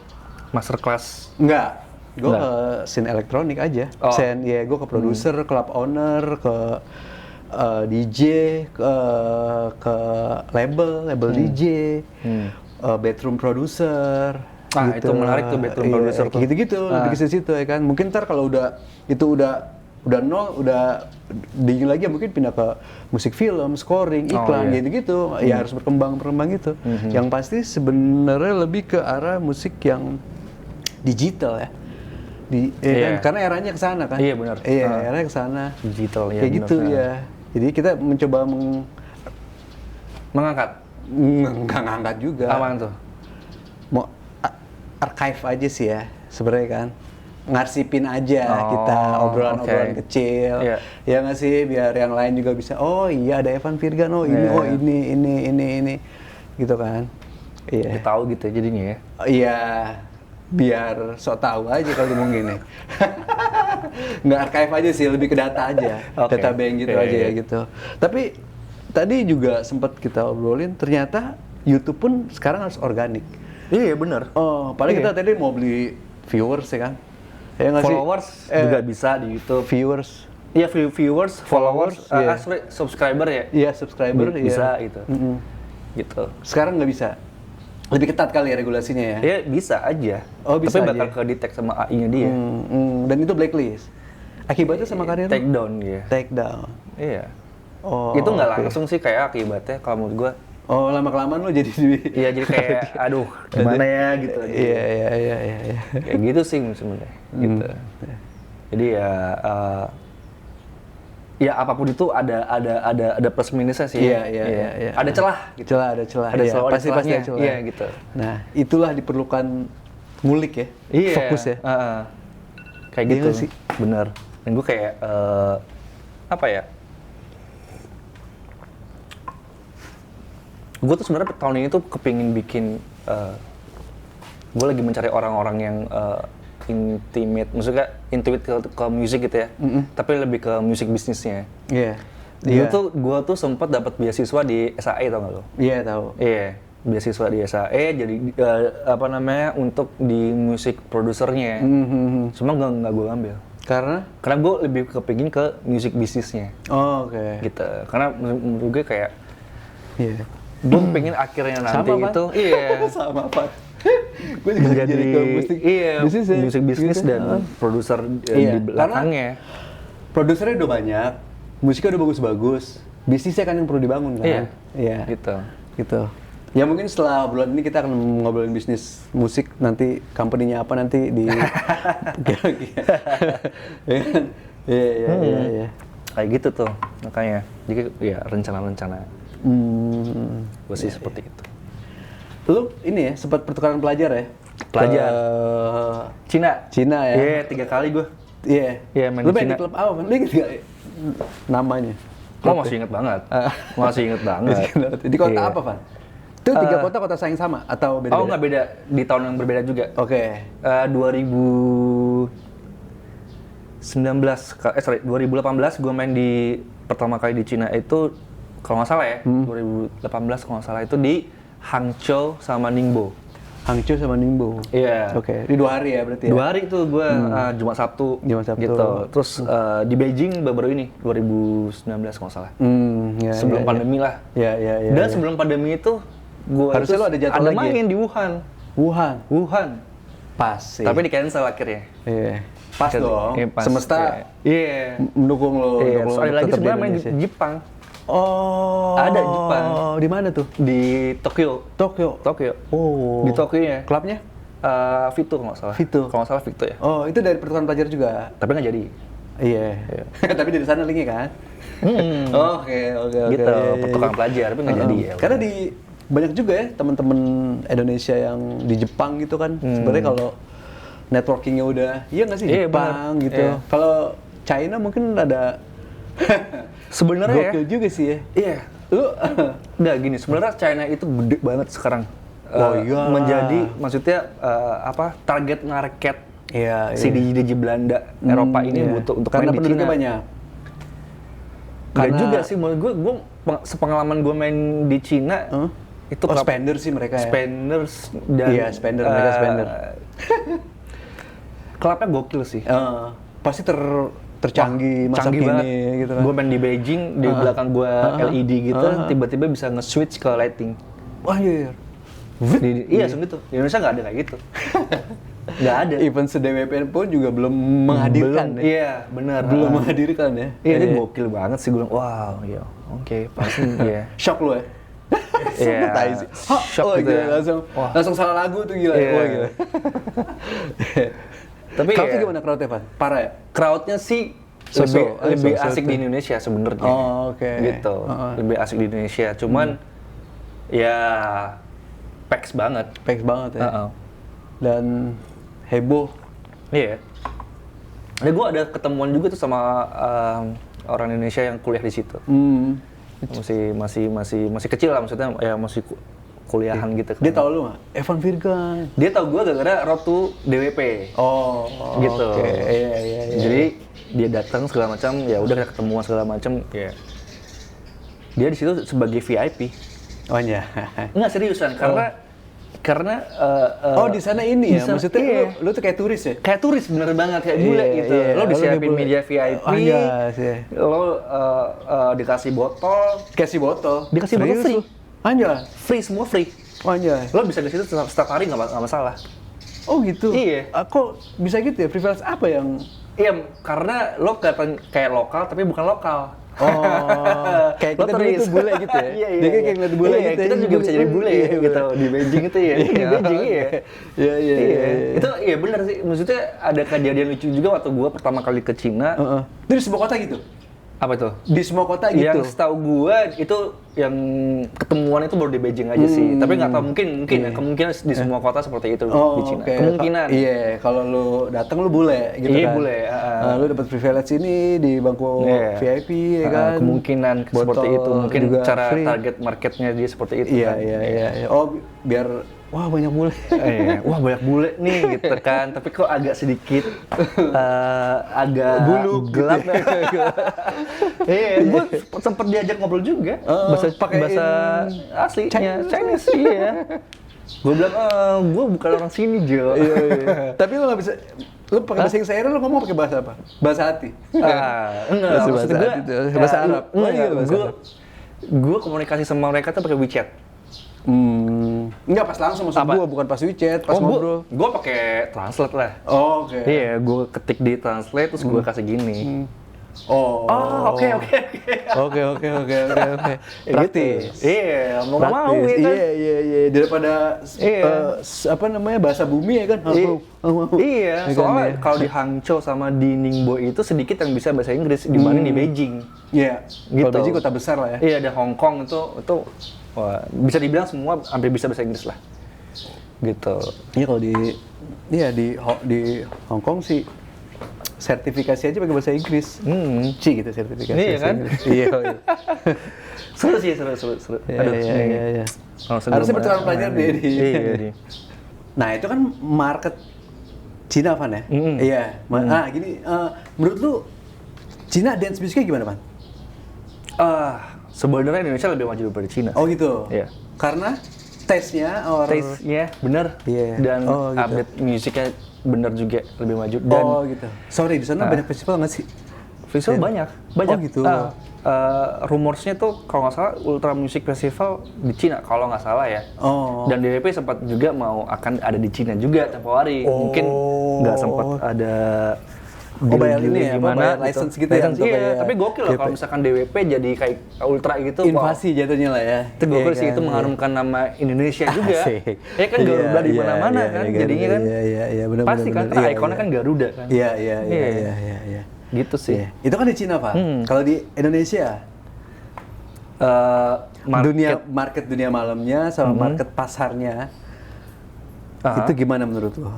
Speaker 1: masterclass?
Speaker 2: Enggak. Gue ke scene elektronik aja. Gue ke produser, club owner, ke DJ, ke label DJ, bedroom producer,
Speaker 1: Gitu. Itu menarik tuh background producer tuh.
Speaker 2: Gitu-gitu, lebih ke situ ya kan. Mungkin ntar kalau udah nol, udah dingin lagi ya mungkin pindah ke musik film, scoring, iklan, gitu-gitu. Ya harus berkembang gitu. Yang pasti sebenarnya lebih ke arah musik yang digital ya. Kan? Karena eranya ke sana kan.
Speaker 1: Iya benar.
Speaker 2: Iya, eranya ke sana.
Speaker 1: Digital ya.
Speaker 2: Kayak gitu ya. Jadi kita mencoba
Speaker 1: mengangkat.
Speaker 2: Nggak ngangkat juga.
Speaker 1: Apaan tuh?
Speaker 2: Mau archive aja sih ya sebenarnya kan. Ngarsipin aja kita obrolan-obrolan kecil. Ya nggak sih, biar yang lain juga bisa, oh iya ada Evan Virgan, ini gitu kan.
Speaker 1: Iya. Tahu gitu jadinya ya.
Speaker 2: Iya, biar sok tahu aja kalau ngomong gini. Nggak archive aja sih, lebih ke data aja. Data bank gitu aja ya gitu. Tapi tadi juga sempat kita obrolin, ternyata YouTube pun sekarang harus organik.
Speaker 1: Iya benar.
Speaker 2: Paling kita tadi mau beli viewers ya kan. Ya
Speaker 1: followers juga bisa di YouTube.
Speaker 2: Viewers.
Speaker 1: Iya, viewers, followers, subscriber ya.
Speaker 2: Iya, subscriber
Speaker 1: bisa gitu. Gitu.
Speaker 2: Sekarang nggak bisa. Lebih ketat kali ya regulasinya ya.
Speaker 1: Iya, bisa aja.
Speaker 2: Bisa.
Speaker 1: Tapi bakal ke detect sama AI-nya dia.
Speaker 2: Dan itu blacklist. Akibatnya sama karir
Speaker 1: take down ya.
Speaker 2: Take down.
Speaker 1: Iya. Itu nggak langsung sih kayak akibatnya kalau menurut gua.
Speaker 2: Lama-kelamaan lo jadi
Speaker 1: iya, jadi kayak aduh gimana ya gitu.
Speaker 2: Iya.
Speaker 1: Kayak gitu sih sebenarnya. Gitu. Jadi ya apapun itu ada plus minusnya sih.
Speaker 2: Iya.
Speaker 1: Ada celah gitu.
Speaker 2: Ada celah.
Speaker 1: Pasti ada celah. Iya gitu.
Speaker 2: Nah, itulah diperlukan ngulik ya. Fokus ya.
Speaker 1: Kayak gitu sih. Bener. Dan gue kayak apa ya? Gue tuh sebenarnya tahun ini tuh kepingin bikin, gue lagi mencari orang-orang yang intimate, maksudnya intimate ke musik gitu ya, tapi lebih ke musik bisnisnya.
Speaker 2: Iya.
Speaker 1: Gue tuh sempat dapat beasiswa di SAE, tau gak lo?
Speaker 2: Iya, tahu.
Speaker 1: Iya, beasiswa di SAE, jadi untuk di musik produsernya. Cuma nggak gue ambil.
Speaker 2: Karena
Speaker 1: gue lebih kepingin ke musik bisnisnya.
Speaker 2: Oke.
Speaker 1: Gitu, karena menurut gue kayak, gue pengen akhirnya nanti itu
Speaker 2: sama apa?
Speaker 1: Gue juga jadi ke musik bisnis dan produser di belakangnya.
Speaker 2: Produsernya udah banyak, musiknya udah bagus-bagus, bisnisnya kan yang perlu dibangun kan?
Speaker 1: Iya. Gitu.
Speaker 2: Ya mungkin setelah bulan ini kita akan ngobrolin bisnis musik, nanti company-nya apa nanti di Iya.
Speaker 1: Kayak gitu tuh makanya. Jadi ya rencana-rencana. Gue sih seperti itu.
Speaker 2: Lu ini ya, sempat pertukaran pelajar ya?
Speaker 1: Pelajar?
Speaker 2: Cina ya?
Speaker 1: Iya, 3 kali gue.
Speaker 2: Iya, main di Cina. Lu main di klub apa? Lu inget gak namanya?
Speaker 1: Masih inget banget. Masih inget banget.
Speaker 2: Di kota apa, Van? Itu 3 kota saing sama? Atau beda-beda?
Speaker 1: Nggak beda. Di tahun yang berbeda juga.
Speaker 2: Oke.
Speaker 1: 2018 gue main di pertama kali di Cina itu kalau nggak salah ya 2018 kalau nggak salah itu di Hangzhou sama Ningbo.
Speaker 2: Iya. Oke. Di 2 hari ya berarti ya?
Speaker 1: 2 hari itu gue Jumat Sabtu. Gitu. Terus di Beijing baru-baru ini 2019 kalau nggak salah. Sebelum pandemi lah.
Speaker 2: Iya.
Speaker 1: Dan sebelum pandemi itu gue
Speaker 2: harusnya lo ada jadwal lagi.
Speaker 1: Ada main di Wuhan.
Speaker 2: Pas sih.
Speaker 1: Tapi di cancel akhirnya.
Speaker 2: Iya. Pas dong.
Speaker 1: Pas.
Speaker 2: Semesta mendukung lo.
Speaker 1: Terus ada lagi sebenarnya main di Jepang. Ada Jepang.
Speaker 2: Di mana tuh?
Speaker 1: Di Tokyo. Di Tokyo ya.
Speaker 2: Klubnya?
Speaker 1: Vito kalau nggak salah.
Speaker 2: Kalau
Speaker 1: nggak salah Vito ya.
Speaker 2: Itu dari pertukaran pelajar juga?
Speaker 1: Tapi nggak jadi.
Speaker 2: Iya. Tapi dari sana linknya kan? Oke.
Speaker 1: Gitu, pertukaran pelajar, tapi nggak jadi ya.
Speaker 2: Karena banyak juga ya teman-teman Indonesia yang di Jepang gitu kan. Sebenarnya kalau networkingnya udah, iya nggak sih? Jepang gitu. Kalau China mungkin ada
Speaker 1: sebenarnya
Speaker 2: gokil juga sih ya.
Speaker 1: Iya. Lu nggak gini, sebenarnya China itu gede banget sekarang. Menjadi maksudnya target market si DJ Belanda Eropa ini butuh untuk
Speaker 2: karena
Speaker 1: main di Cina.
Speaker 2: Penduduknya banyak.
Speaker 1: Karena juga sih menurut gue sepengalaman gue main di Cina itu
Speaker 2: spender sih mereka ya.
Speaker 1: Spenders dan
Speaker 2: mereka spender.
Speaker 1: Klubnya gokil sih.
Speaker 2: Pasti tercanggih masa kini gitu kan.
Speaker 1: Gue main di Beijing, di belakang gue LED gitu, tiba-tiba bisa nge-switch ke lighting.
Speaker 2: Wah iya.
Speaker 1: Iya, langsung gitu. Di Indonesia nggak ada kayak gitu. Nggak ada.
Speaker 2: Event se-DWP pun juga belum menghadirkan.
Speaker 1: Iya, benar.
Speaker 2: Belum menghadirkan ya.
Speaker 1: Iya, dia gokil banget sih. Gue bilang, wow, iya, oke, pasti ya.
Speaker 2: Shock lu ya?
Speaker 1: Iya.
Speaker 2: Shock gitu ya. Langsung salah lagu tuh gila. Wah, gila.
Speaker 1: Tapi
Speaker 2: crowdnya gimana crowdnya, Pak? Parah ya?
Speaker 1: Crowdnya sih lebih asik di Indonesia sebenarnya.
Speaker 2: Oh, oke.
Speaker 1: Gitu. Lebih asik di Indonesia. Cuman ya peks banget ya. Dan heboh. Iya. Nah, gue ada ketemuan juga tuh sama orang Indonesia yang kuliah di situ. Masih kecil lah, maksudnya ya masih kuliahan gitu kan.
Speaker 2: Dia tahu lu nggak? Evan Virgan.
Speaker 1: Dia tahu gue gara-gara Road to DWP.
Speaker 2: Oh,
Speaker 1: gitu.
Speaker 2: Iya.
Speaker 1: Jadi dia datang segala macam, ya udah kita ketemuan segala macam. Ya. Dia di situ sebagai VIP.
Speaker 2: Oh iya.
Speaker 1: Enggak seriusan, karena
Speaker 2: oh di sana ini ya, maksudnya lu tuh kayak turis ya? Kayak turis bener banget, kayak bule gitu.
Speaker 1: Lo disiapin media VIP, lo dikasih botol.
Speaker 2: Dikasih botol
Speaker 1: free.
Speaker 2: Anjay.
Speaker 1: Free, semua free.
Speaker 2: Anjay.
Speaker 1: Lo bisa di situ setiap hari nggak masalah.
Speaker 2: Oh gitu?
Speaker 1: Iya.
Speaker 2: Kok bisa gitu ya? Privilege apa yang?
Speaker 1: Iya, karena lo kayak lokal tapi bukan lokal.
Speaker 2: Oh, kayak kita dulu tuh bule gitu ya?
Speaker 1: Iya.
Speaker 2: Dia kayak ngeliat bule gitu.
Speaker 1: Kita juga bisa jadi bule gitu di Beijing itu ya. Di Beijing ya. Iya. Itu iya benar sih. Maksudnya ada kejadian lucu juga waktu gua pertama kali ke Cina.
Speaker 2: Itu di semua kota gitu?
Speaker 1: Apa itu?
Speaker 2: Di semua kota gitu?
Speaker 1: Yang setahu gua itu yang ketemuan itu baru di Beijing aja sih. Tapi nggak tahu mungkin ya. Kemungkinan di semua kota seperti itu di Cina.
Speaker 2: Okay.
Speaker 1: Kemungkinan.
Speaker 2: Iya, kalau lu datang lu bule gitu kan?
Speaker 1: Iya bule.
Speaker 2: Lu dapat privilege ini di bangku VIP ya kan?
Speaker 1: Kemungkinan seperti itu. Mungkin cara
Speaker 2: free.
Speaker 1: Target marketnya dia seperti itu.
Speaker 2: Iya. Oh biar wah banyak bule.
Speaker 1: Wah banyak bule nih gitu kan. Tapi kok agak sedikit agak
Speaker 2: bulu
Speaker 1: gelap. Gue sempet diajak ngobrol juga. Bahasa aslinya Chinese. Iya. Gue bilang, gue bukan orang sini Jo.
Speaker 2: Iya. Tapi lu nggak bisa. Lu pakai bahasa Inggris akhirnya lu ngomong pakai bahasa apa? Bahasa hati.
Speaker 1: Enggak.
Speaker 2: Bahasa Arab.
Speaker 1: Gue komunikasi sama mereka tuh pakai WeChat.
Speaker 2: Enggak pas langsung maksud gua, bukan pas WeChat, pas ngobrol.
Speaker 1: Gua pakai translate lah.
Speaker 2: Oh, oke.
Speaker 1: Iya, gua ketik di translate terus gua kasih gini.
Speaker 2: Oke. Praktis.
Speaker 1: Iya, mau nggak mau gitu.
Speaker 2: Iya. Daripada apa namanya bahasa bumi ya kan?
Speaker 1: Iya, soalnya kalau di Hangzhou sama di Ningbo itu sedikit yang bisa bahasa Inggris dibanding di Beijing.
Speaker 2: Iya.
Speaker 1: Gitu.
Speaker 2: Kalau Beijing kota besar lah ya.
Speaker 1: Iya, ada Hong Kong itu wah, bisa dibilang semua hampir bisa bahasa Inggris lah. Gitu.
Speaker 2: Iya kalau di Hong Kong sih sertifikasi aja pakai bahasa Inggris. Gitu sertifikasi.
Speaker 1: Iya kan?
Speaker 2: Iya.
Speaker 1: Seru sih.
Speaker 2: Aduh, iya. Harusnya berterang pelajar deh.
Speaker 1: Iya.
Speaker 2: Nah, itu kan market Cina, Van ya? Iya. Gini, menurut lu Cina dance musiknya gimana, Van?
Speaker 1: Sebenarnya Indonesia lebih maju daripada Cina.
Speaker 2: Oh gitu?
Speaker 1: Iya.
Speaker 2: Karena taste-nya
Speaker 1: bener.
Speaker 2: Iya.
Speaker 1: Dan
Speaker 2: gitu.
Speaker 1: update musiknya bener juga lebih maju. Dan,
Speaker 2: gitu. Sorry, di sana banyak festival nggak sih?
Speaker 1: Festival banyak.
Speaker 2: Oh gitu?
Speaker 1: Rumorsnya tuh kalau nggak salah Ultra Music Festival di Cina, kalau nggak salah ya. Dan DWP sempat juga akan ada di Cina juga tempo hari. Mungkin nggak sempat ada
Speaker 2: bayar ini ya, bayar license gitu ya?
Speaker 1: Iya, tapi gokil loh kalau misalkan DWP jadi kayak ultra gitu.
Speaker 2: Invasi jatuhnya lah ya.
Speaker 1: Itu gokil sih, itu mengharumkan nama Indonesia juga. Ya kan Garuda di mana-mana kan, jadinya kan.
Speaker 2: Iya, benar.
Speaker 1: Pasti kan, karena ikonnya kan Garuda kan.
Speaker 2: Iya.
Speaker 1: Gitu sih.
Speaker 2: Itu kan di Cina, Pak. Kalau di Indonesia, market dunia malamnya sama market pasarnya, itu gimana menurut lo?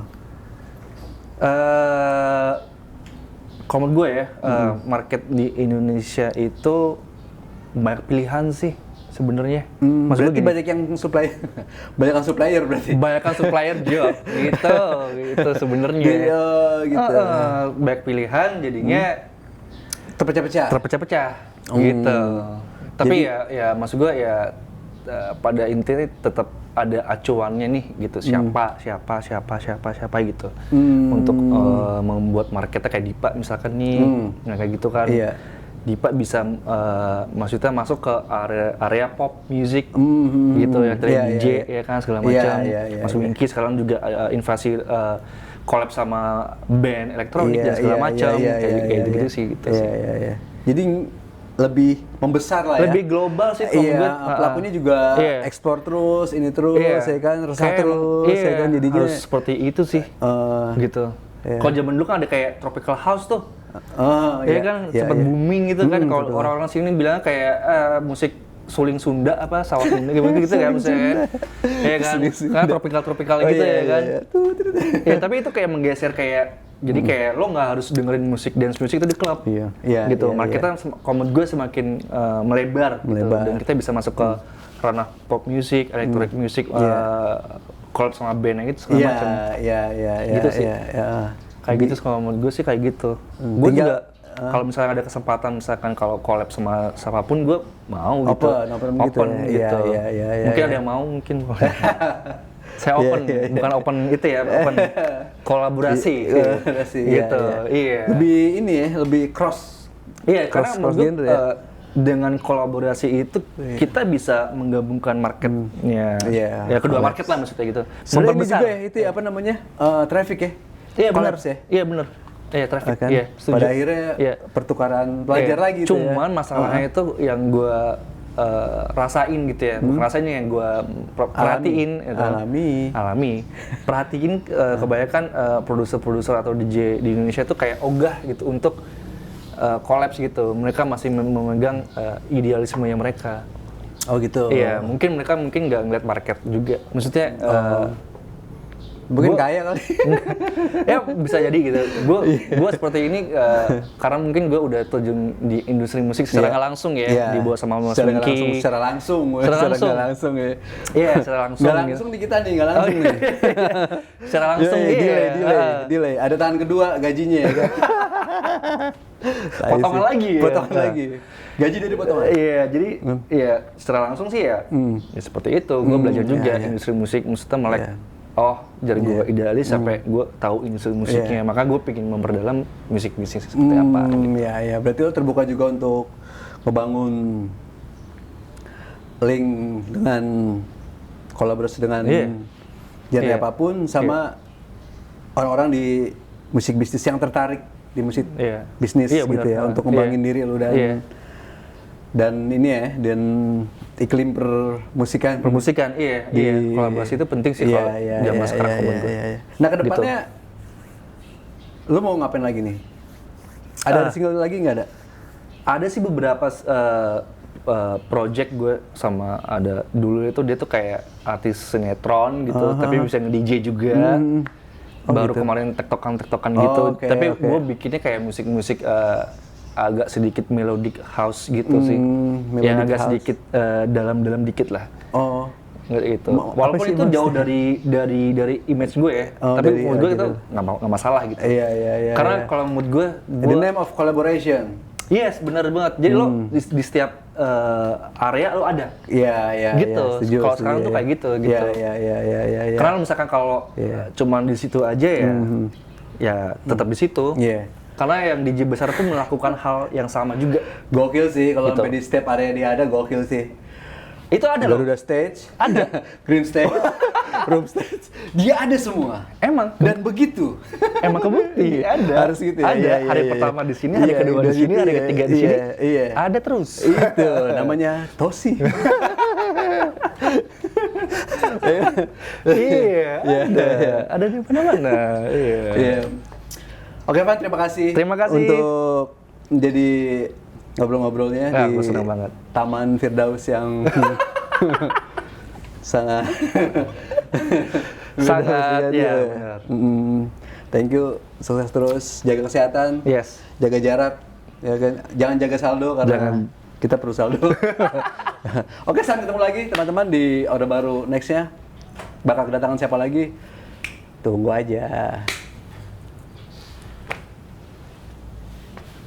Speaker 1: Kalau menurut gue ya, market di Indonesia itu banyak pilihan sih sebenarnya.
Speaker 2: Berarti banyak yang supplier, berarti.
Speaker 1: Supplier job, gitu sebenarnya.
Speaker 2: Gitu.
Speaker 1: Banyak pilihan, jadinya terpecah-pecah, gitu. Tapi ya maksud gue ya pada intinya tetap ada acuannya nih gitu, siapa gitu untuk membuat marketnya kayak Dipa misalkan nih, kayak gitu kan. Dipa bisa maksudnya masuk ke area pop music gitu ya, DJ ya kan segala macam. Mas Winky sekarang juga invasi collab sama band elektronik dan segala macam kayak gitu sih gitu.
Speaker 2: Jadi lebih membesar lah ya.
Speaker 1: Lebih global sih kalau gue.
Speaker 2: Pelakunya juga ekspor terus, ini terus ya kan, resah terus ya kan, jadinya
Speaker 1: harus seperti itu sih. Gitu. Kalau zaman dulu kan ada kayak tropical house tuh. Kan sempat booming gitu kan. Kalau orang-orang sini bilangnya kayak musik suling Sunda apa sawah Sunda gitu kan misalnya. Ya kan. Kan tropical gitu ya kan. Ya tapi itu kayak menggeser kayak jadi kayak lo nggak harus dengerin musik dance music itu di klub. Gitu. Marketnya menurut gue semakin melebar gitu. Dan kita bisa masuk ke ranah pop music, electronic music, collab sama band gitu segala macam. Gitu sih. Kayak gitu kalau menurut gue sih kayak gitu. Gue juga kalau misalnya ada kesempatan misalkan kalau collab sama siapapun gue mau gitu. Open gitu. Mungkin ada yang mau mungkin. Saya open, bukan open itu ya, open kolaborasi gitu. Iya.
Speaker 2: Lebih ini ya, lebih cross.
Speaker 1: Iya, karena menurut gue dengan kolaborasi itu kita bisa menggabungkan marketnya. Ya kedua market lah maksudnya gitu.
Speaker 2: Memperbesar. Juga ya, itu apa namanya? Traffic ya.
Speaker 1: Iya benar sih. Iya benar. Iya traffic.
Speaker 2: Kan? Iya. Pada akhirnya pertukaran pelajar lagi.
Speaker 1: Cuman masalahnya itu yang gue rasain gitu ya. Bukan rasanya yang gue perhatiin. Alami. Perhatiin kebanyakan produser-produser atau DJ di Indonesia tuh kayak ogah gitu untuk collabs gitu. Mereka masih memegang idealismenya mereka.
Speaker 2: Oh gitu.
Speaker 1: Iya, mereka nggak ngeliat market juga. Maksudnya
Speaker 2: mungkin kaya kali.
Speaker 1: Ya bisa jadi gitu. Gue seperti ini karena mungkin gue udah terjun di industri musik secara nggak langsung ya, dibawa sama Mas Winky.
Speaker 2: Secara langsung ya. Iya, secara langsung. Nggak langsung di kita nih, nggak langsung nih.
Speaker 1: Secara langsung
Speaker 2: delay. Ada tangan kedua gajinya ya kan.
Speaker 1: Potongan lagi.
Speaker 2: Gaji dari potongan.
Speaker 1: Iya, jadi secara langsung sih ya seperti itu. Gue belajar juga industri musik, maksudnya melek. Dari gue idealis sampai gue tahu industri musiknya, maka gue pengen memperdalam musik bisnis seperti apa. Gitu.
Speaker 2: Berarti lo terbuka juga untuk membangun link dengan kolaborasi dengan genre apapun sama orang-orang di musik bisnis yang tertarik di musik bisnis gitu bener, ya, untuk ngembangin diri lo dan ini ya, dan iklim permusikan,
Speaker 1: kolaborasi itu penting sih kalau zaman sekarang menurut gue.
Speaker 2: Nah kedepannya, lu mau ngapain lagi nih? Ada single lagi nggak ada?
Speaker 1: Ada sih beberapa project gue sama ada dulu itu dia tuh kayak artis sinetron gitu, tapi bisa nge-DJ juga. Baru gitu. Kemarin tektokan gitu, tapi gue bikinnya kayak musik-musik agak sedikit melodic house gitu sih, yang agak house. Sedikit dalam dikit lah. Gitu. Walaupun itu jauh dari image gue ya, tapi menurut gue itu nggak masalah gitu. Karena kalau menurut gue
Speaker 2: the name of collaboration.
Speaker 1: Yes, benar banget. Jadi lo di setiap area lo ada. Gitu. Kalau sekarang tuh kayak gitu. Karena misalkan kalau cuman di situ aja ya tetap di situ. Karena yang DJ besar tuh melakukan hal yang sama juga.
Speaker 2: Gokil sih, kalau sampai di setiap area dia ada, gokil sih.
Speaker 1: Itu ada loh.
Speaker 2: Garuda stage,
Speaker 1: ada.
Speaker 2: Green stage, room stage, dia ada semua.
Speaker 1: Emang.
Speaker 2: Dan begitu.
Speaker 1: Emang kebukti, ada.
Speaker 2: Harus gitu ya.
Speaker 1: Ada, hari pertama di sini, hari kedua di sini, hari ketiga di sini. Ada terus.
Speaker 2: Itu namanya Tosi.
Speaker 1: Ada di mana-mana.
Speaker 2: Oke, Van, terima kasih. Untuk menjadi ngobrol-ngobrolnya di
Speaker 1: senang banget.
Speaker 2: Taman Firdaus yang sangat benar. Thank you, sukses terus, jaga kesehatan, jaga jarak, ya kan? Jangan jaga saldo karena kita perlu saldo. Oke, sampai ketemu lagi teman-teman di Orde Baru next-nya. Bakal kedatangan siapa lagi? Tunggu aja.